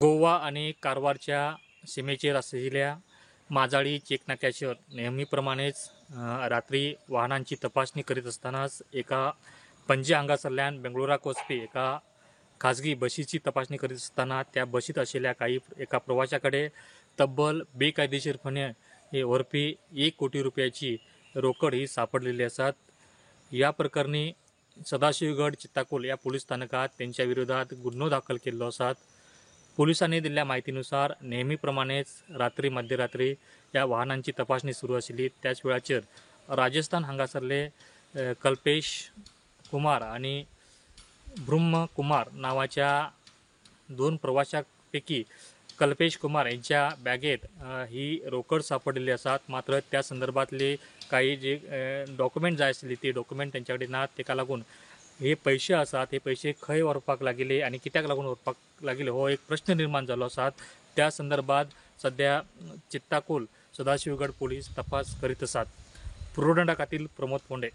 गोवा आणि कारवारच्या सीमेचेर आशिल्ल्या माजाळी चेकनाक्याचेर नेहमीप्रमाणेच रात्री वाहनांची तपासणी करीत असतानाच एका पणजी हांगासरल्यान बेंगळुराक वचपी एका खाजगी बशीची तपासणी करीत असताना त्या बशीत आशिल्ल्या एका प्रवाशाकडे तब्बल बेकायदेशीरपणे व्हरपी 1 कोटी रुपयाची रोकड ही सापडलेली आसात। या प्रकरणी सदाशिवगड चित्ताकोल या पोलीस स्थानकात त्यांच्या विरोधात गुन्हो दाखल केल्लो आसात। पोलिसांनी दिल्ल्या माहितीनुसार नेहमीप्रमाणेच मध्यरात्री या वाहनांची तपासणी सुरू आशिल्ली। त्याच वेळाचेर राजस्थान हांगासरले कल्पेश कुमार आणि ब्रह्म कुमार नावाच्या 2 प्रवाशांपैकी कल्पेश कुमार यांच्या बॅगेत ही रोकड सापडलेली आसात। मात्र त्या संदर्भातले काही जे डॉक्युमेंट जाय आशिल्ली ती डॉक्युमेंट त्यांच्याकडे नात। तेका लागून हे पैसे आसात हे पैसे खंय व्हरपाक लागिले आणि कित्याक लागून व्हरपाक लागिले हो एक प्रश्न निर्माण जालो आसात। त्या संदर्भात सध्या चित्ताकोल सदाशिवगड पोलीस तपास करीत आसात। पुरोडंडा खातीर प्रमोद फोंडे।